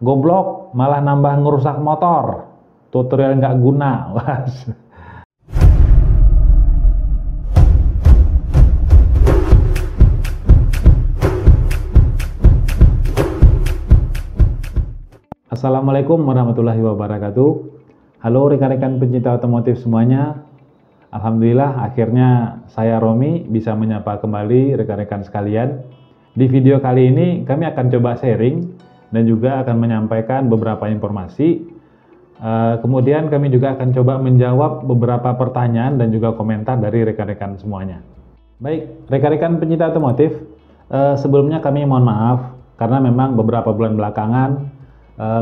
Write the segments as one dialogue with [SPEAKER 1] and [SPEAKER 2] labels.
[SPEAKER 1] Goblok, malah nambah ngerusak motor. Tutorial nggak guna. Assalamualaikum warahmatullahi wabarakatuh. Halo rekan-rekan pencinta otomotif semuanya. Alhamdulillah akhirnya saya Romi bisa menyapa kembali rekan-rekan sekalian. Di video kali ini kami akan coba sharing dan juga akan menyampaikan beberapa informasi. Kemudian kami juga akan coba menjawab beberapa pertanyaan dan juga komentar dari rekan-rekan semuanya. Baik, rekan-rekan pencinta otomotif, sebelumnya kami mohon maaf karena memang beberapa bulan belakangan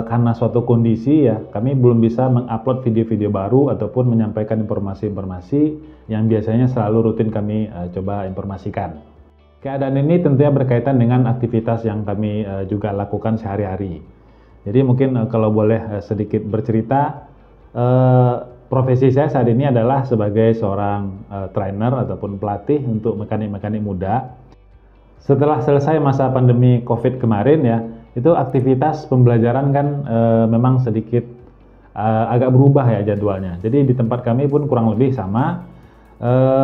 [SPEAKER 1] karena suatu kondisi ya, kami belum bisa mengupload video-video baru ataupun menyampaikan informasi-informasi yang biasanya selalu rutin kami coba informasikan. Keadaan ini tentunya berkaitan dengan aktivitas yang kami juga lakukan sehari-hari. Jadi mungkin kalau boleh sedikit bercerita, profesi saya saat ini adalah sebagai seorang trainer ataupun pelatih untuk mekanik-mekanik muda. Setelah selesai masa pandemi COVID kemarin ya, itu aktivitas pembelajaran kan memang sedikit agak berubah ya jadwalnya. Jadi di tempat kami pun kurang lebih sama.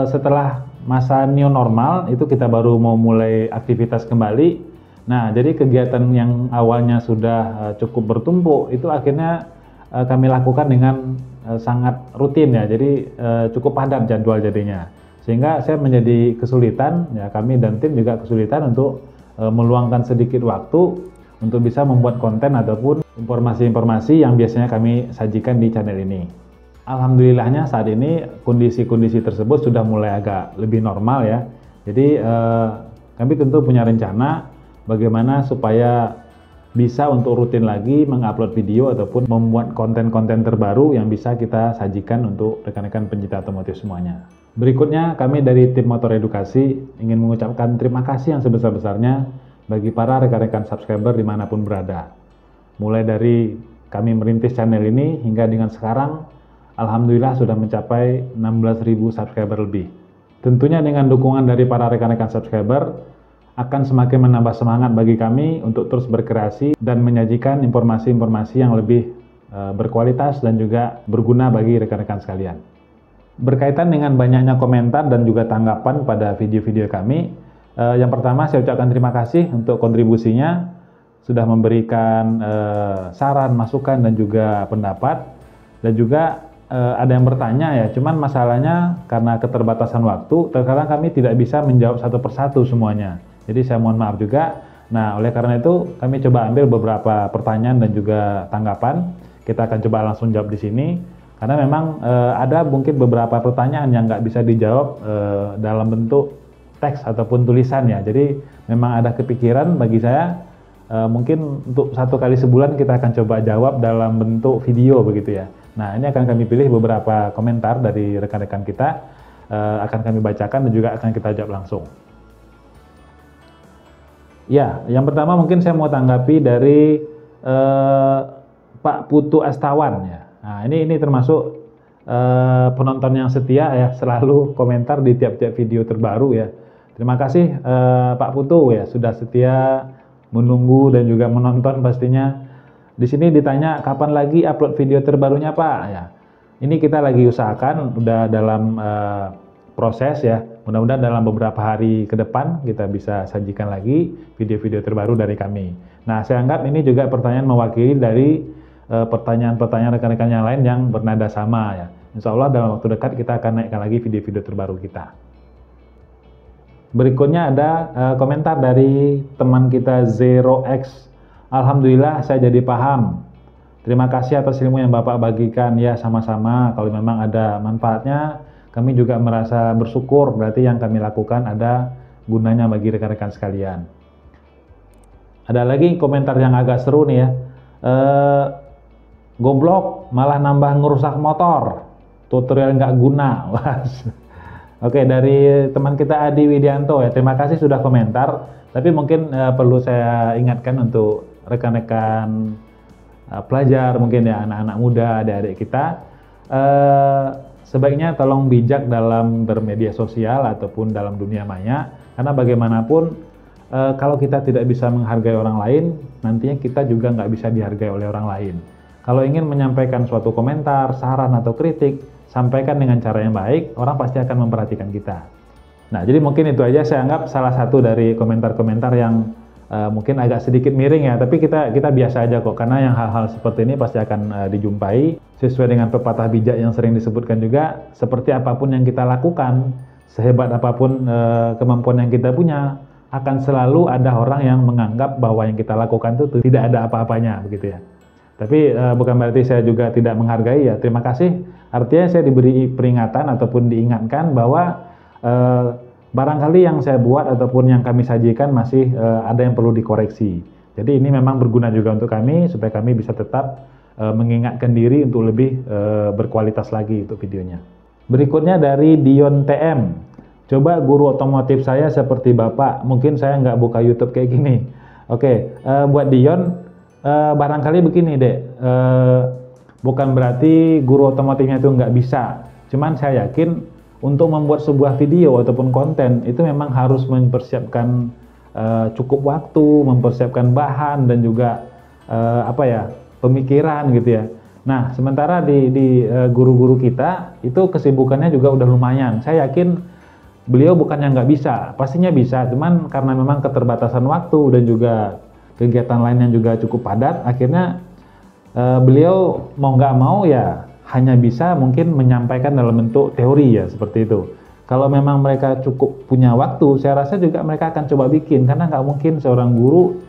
[SPEAKER 1] Setelah masa new normal itu kita baru mau mulai aktivitas kembali. Nah, jadi kegiatan yang awalnya sudah cukup bertumpuk itu akhirnya kami lakukan dengan sangat rutin ya. Jadi cukup padat jadwal jadinya. Sehingga saya menjadi kesulitan ya, kami dan tim juga kesulitan untuk meluangkan sedikit waktu untuk bisa membuat konten ataupun informasi-informasi yang biasanya kami sajikan di channel ini. Alhamdulillahnya saat ini kondisi-kondisi tersebut sudah mulai agak lebih normal ya. Jadi kami tentu punya rencana bagaimana supaya bisa untuk rutin lagi mengupload video ataupun membuat konten-konten terbaru yang bisa kita sajikan untuk rekan-rekan pencinta otomotif semuanya. Berikutnya kami dari tim Motor Edukasi ingin mengucapkan terima kasih yang sebesar-besarnya bagi para rekan-rekan subscriber dimanapun berada. Mulai dari kami merintis channel ini hingga dengan sekarang, alhamdulillah sudah mencapai 16.000 subscriber lebih. Tentunya dengan dukungan dari para rekan-rekan subscriber, akan semakin menambah semangat bagi kami untuk terus berkreasi dan menyajikan informasi-informasi yang lebih berkualitas dan juga berguna bagi rekan-rekan sekalian. Berkaitan dengan banyaknya komentar dan juga tanggapan pada video-video kami, yang pertama saya ucapkan terima kasih untuk kontribusinya, sudah memberikan saran, masukan dan juga pendapat, dan juga ada yang bertanya ya, cuman masalahnya karena keterbatasan waktu, terkadang kami tidak bisa menjawab satu persatu semuanya. Jadi saya mohon maaf juga. Nah, oleh karena itu kami coba ambil beberapa pertanyaan dan juga tanggapan. Kita akan coba langsung jawab di sini. Karena memang ada mungkin beberapa pertanyaan yang nggak bisa dijawab dalam bentuk teks ataupun tulisan ya. Jadi memang ada kepikiran bagi saya mungkin untuk 1 kali sebulan kita akan coba jawab dalam bentuk video begitu ya. Nah, ini akan kami pilih beberapa komentar dari rekan-rekan kita, akan kami bacakan dan juga akan kita jawab langsung. Ya, yang pertama mungkin saya mau tanggapi dari Pak Putu Astawan ya. Nah, ini termasuk penonton yang setia ya, selalu komentar di tiap-tiap video terbaru ya. Terima kasih Pak Putu ya, sudah setia menunggu dan juga menonton pastinya. Di sini ditanya kapan lagi upload video terbarunya Pak ya. Ini kita lagi usahakan, udah dalam proses ya. Mudah-mudahan dalam beberapa hari ke depan kita bisa sajikan lagi video-video terbaru dari kami. Nah, saya anggap ini juga pertanyaan mewakili dari pertanyaan-pertanyaan rekan-rekan yang lain yang bernada sama ya. Insya Allah dalam waktu dekat kita akan naikkan lagi video-video terbaru kita. Berikutnya ada komentar dari teman kita 0x. Alhamdulillah saya jadi paham. Terima kasih atas ilmu yang Bapak bagikan. Ya, sama-sama. Kalau memang ada manfaatnya, kami juga merasa bersyukur. Berarti yang kami lakukan ada gunanya bagi rekan-rekan sekalian. Ada lagi komentar yang agak seru nih ya. Goblok, malah nambah ngerusak motor. Tutorial nggak guna. Oke, dari teman kita Adi Widianto ya. Terima kasih sudah komentar. Tapi mungkin perlu saya ingatkan untuk rekan-rekan pelajar mungkin ya, anak-anak muda, adik-adik kita, sebaiknya tolong bijak dalam bermedia sosial ataupun dalam dunia maya, karena bagaimanapun kalau kita tidak bisa menghargai orang lain, nantinya kita juga nggak bisa dihargai oleh orang lain. Kalau ingin menyampaikan suatu komentar, saran, atau kritik, sampaikan dengan cara yang baik, orang pasti akan memperhatikan kita. Nah, jadi mungkin itu aja saya anggap salah satu dari komentar-komentar yang mungkin agak sedikit miring ya, tapi kita biasa aja kok, karena yang hal-hal seperti ini pasti akan dijumpai. Sesuai dengan pepatah bijak yang sering disebutkan juga, seperti apapun yang kita lakukan, sehebat apapun kemampuan yang kita punya, akan selalu ada orang yang menganggap bahwa yang kita lakukan itu tidak ada apa-apanya, begitu ya. Tapi bukan berarti saya juga tidak menghargai ya, terima kasih. Artinya saya diberi peringatan ataupun diingatkan bahwa barangkali yang saya buat ataupun yang kami sajikan masih ada yang perlu dikoreksi. Jadi ini memang berguna juga untuk kami, supaya kami bisa tetap mengingatkan diri untuk lebih berkualitas lagi untuk videonya. Berikutnya dari Dion TM. Coba guru otomotif saya seperti Bapak, mungkin saya nggak buka YouTube kayak gini. Oke, buat Dion, barangkali begini dek, bukan berarti guru otomotifnya itu nggak bisa. Cuman saya yakin untuk membuat sebuah video ataupun konten itu memang harus mempersiapkan cukup waktu, mempersiapkan bahan dan juga pemikiran gitu ya. Nah, sementara di guru-guru kita itu kesibukannya juga udah lumayan. Saya yakin beliau bukannya nggak bisa, pastinya bisa, cuman karena memang keterbatasan waktu dan juga kegiatan lain yang juga cukup padat, akhirnya beliau mau nggak mau ya hanya bisa mungkin menyampaikan dalam bentuk teori ya, seperti itu. Kalau memang mereka cukup punya waktu, saya rasa juga mereka akan coba bikin, karena nggak mungkin seorang guru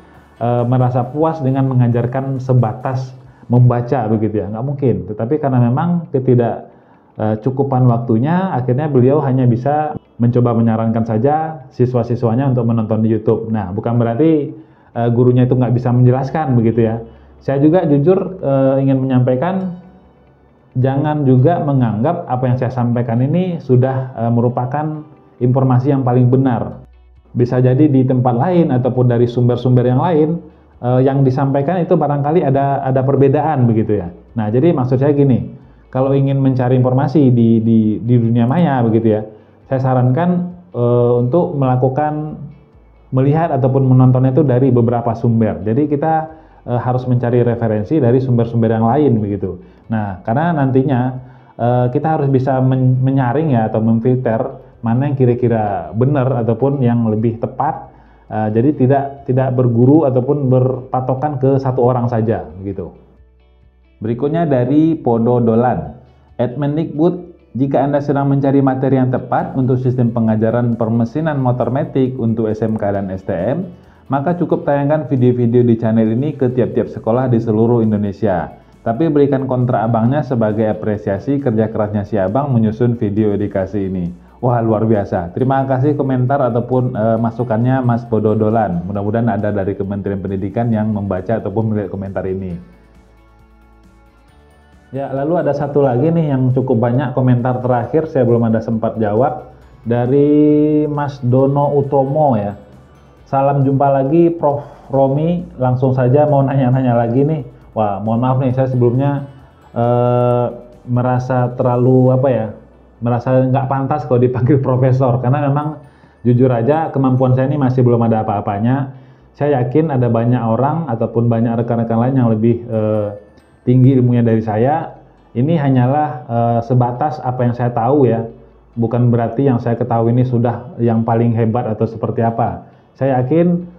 [SPEAKER 1] merasa puas dengan mengajarkan sebatas membaca begitu ya, nggak mungkin. Tetapi karena memang ketidakcukupan waktunya, akhirnya beliau hanya bisa mencoba menyarankan saja siswa-siswanya untuk menonton di YouTube. Nah, bukan berarti gurunya itu nggak bisa menjelaskan begitu ya. Saya juga jujur ingin menyampaikan, jangan juga menganggap apa yang saya sampaikan ini sudah merupakan informasi yang paling benar. Bisa jadi di tempat lain ataupun dari sumber-sumber yang lain yang disampaikan itu barangkali ada perbedaan begitu ya. Nah, jadi maksud saya gini, kalau ingin mencari informasi di dunia maya begitu ya, saya sarankan untuk melihat ataupun menonton itu dari beberapa sumber. Jadi kita harus mencari referensi dari sumber-sumber yang lain begitu. Nah, karena nantinya kita harus bisa menyaring ya atau memfilter mana yang kira-kira benar ataupun yang lebih tepat. Jadi tidak berguru ataupun berpatokan ke satu orang saja begitu. Berikutnya dari Podo Dolan. Admendikbud, jika Anda sedang mencari materi yang tepat untuk sistem pengajaran permesinan motor metik untuk SMK dan STM, maka cukup tayangkan video-video di channel ini ke tiap-tiap sekolah di seluruh Indonesia. Tapi berikan kontrak abangnya sebagai apresiasi kerja kerasnya si abang menyusun video edukasi ini. Wah, luar biasa. Terima kasih komentar ataupun masukannya Mas Bododolan. Mudah-mudahan ada dari Kementerian Pendidikan yang membaca ataupun melihat komentar ini. Ya, lalu ada satu lagi nih yang cukup banyak komentar terakhir, saya belum ada sempat jawab. Dari Mas Dono Utomo ya. Salam jumpa lagi Prof. Romi, langsung saja mau nanya-nanya lagi nih. Wah, mohon maaf nih, saya sebelumnya merasa terlalu merasa nggak pantas kalau dipanggil profesor, karena memang jujur aja kemampuan saya ini masih belum ada apa-apanya. Saya yakin ada banyak orang ataupun banyak rekan-rekan lain yang lebih tinggi ilmunya dari saya. Ini hanyalah sebatas apa yang saya tahu ya, bukan berarti yang saya ketahui ini sudah yang paling hebat atau seperti apa. Saya yakin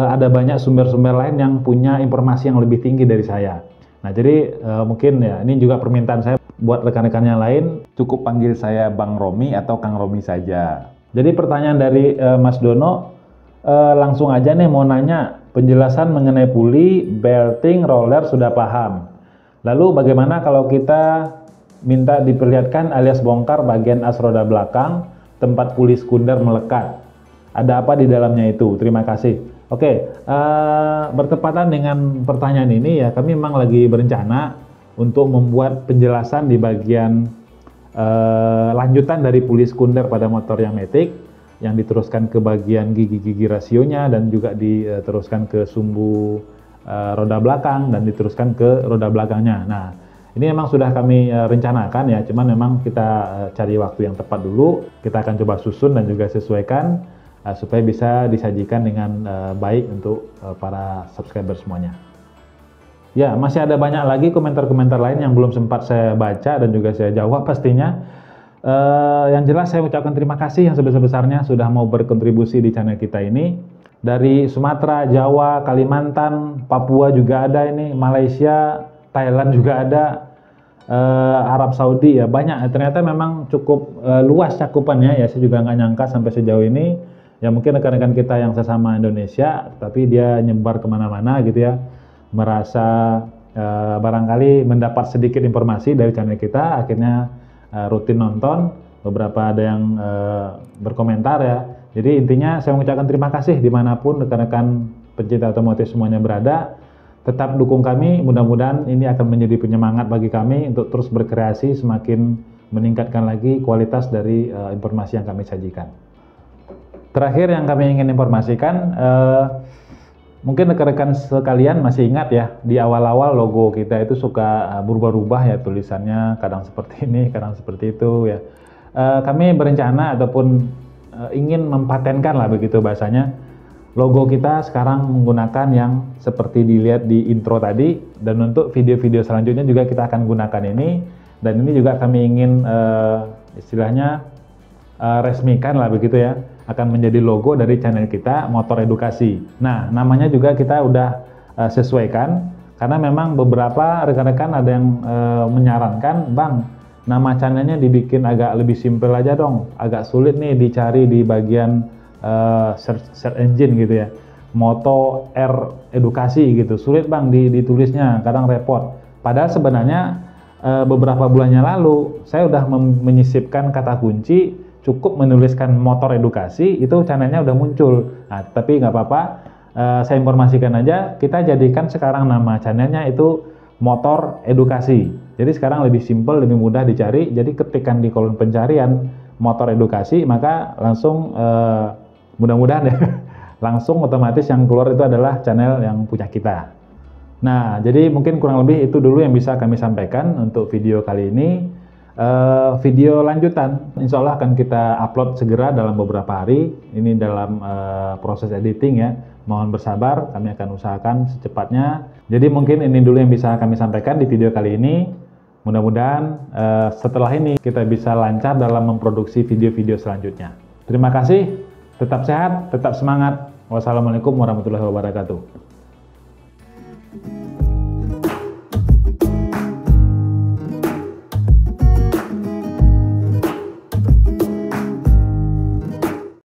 [SPEAKER 1] ada banyak sumber-sumber lain yang punya informasi yang lebih tinggi dari saya. Nah, jadi mungkin ya ini juga permintaan saya buat rekan-rekan yang lain, cukup panggil saya Bang Romi atau Kang Romi saja. Jadi pertanyaan dari Mas Dono, langsung aja nih mau nanya, penjelasan mengenai puli, belting, roller sudah paham. Lalu bagaimana kalau kita minta diperlihatkan alias bongkar bagian as roda belakang, tempat puli sekunder melekat? Ada apa di dalamnya itu? Terima kasih. Oke, bertepatan dengan pertanyaan ini ya, kami memang lagi berencana untuk membuat penjelasan di bagian lanjutan dari puli sekunder pada motor yang matic, yang diteruskan ke bagian gigi-gigi rasionya dan juga diteruskan ke sumbu roda belakang dan diteruskan ke roda belakangnya. Nah, ini memang sudah kami rencanakan ya, cuman memang kita cari waktu yang tepat dulu. Kita akan coba susun dan juga sesuaikan. supaya bisa disajikan dengan baik untuk para subscriber semuanya. Ya, masih ada banyak lagi komentar-komentar lain yang belum sempat saya baca dan juga saya jawab pastinya. Yang jelas saya ucapkan terima kasih yang sebesar-besarnya sudah mau berkontribusi di channel kita ini. Dari Sumatera, Jawa, Kalimantan, Papua juga ada ini, Malaysia, Thailand juga ada, Arab Saudi ya banyak. Ternyata memang cukup luas cakupannya ya. Saya juga nggak nyangka sampai sejauh ini. Ya mungkin rekan-rekan kita yang sesama Indonesia, tapi dia nyebar kemana-mana gitu ya, merasa barangkali mendapat sedikit informasi dari channel kita, akhirnya rutin nonton, beberapa ada yang berkomentar ya. Jadi intinya saya mengucapkan terima kasih dimanapun rekan-rekan pencinta otomotif semuanya berada. Tetap dukung kami, mudah-mudahan ini akan menjadi penyemangat bagi kami untuk terus berkreasi, semakin meningkatkan lagi kualitas dari informasi yang kami sajikan. Terakhir yang kami ingin informasikan, mungkin rekan-rekan sekalian masih ingat ya, di awal-awal logo kita itu suka berubah-ubah ya tulisannya, kadang seperti ini, kadang seperti itu ya. Kami berencana ataupun ingin mempatenkan lah begitu bahasanya, logo kita sekarang menggunakan yang seperti dilihat di intro tadi, dan untuk video-video selanjutnya juga kita akan gunakan ini, dan ini juga kami ingin istilahnya resmikan lah begitu ya, akan menjadi logo dari channel kita, Motor Edukasi. Nah, namanya juga kita udah sesuaikan, karena memang beberapa rekan-rekan ada yang menyarankan, Bang, nama channelnya dibikin agak lebih simpel aja dong, agak sulit nih dicari di bagian search engine gitu ya, Moto R Edukasi gitu, sulit Bang ditulisnya, kadang repot. Padahal sebenarnya beberapa bulannya lalu saya udah menyisipkan kata kunci, cukup menuliskan Motor Edukasi, itu channelnya udah muncul. Nah, tapi nggak apa-apa, saya informasikan aja, kita jadikan sekarang nama channelnya itu Motor Edukasi. Jadi sekarang lebih simpel, lebih mudah dicari. Jadi ketikkan di kolom pencarian Motor Edukasi, maka langsung mudah-mudahan ya, langsung otomatis yang keluar itu adalah channel yang punya kita. Nah, jadi mungkin kurang lebih itu dulu yang bisa kami sampaikan untuk video kali ini. Video lanjutan insya Allah akan kita upload segera dalam beberapa hari. Ini dalam proses editing ya, mohon bersabar, kami akan usahakan secepatnya. Jadi mungkin ini dulu yang bisa kami sampaikan di video kali ini. Mudah-mudahan setelah ini kita bisa lancar dalam memproduksi video-video selanjutnya. Terima kasih, tetap sehat, tetap semangat. Wassalamualaikum warahmatullahi wabarakatuh.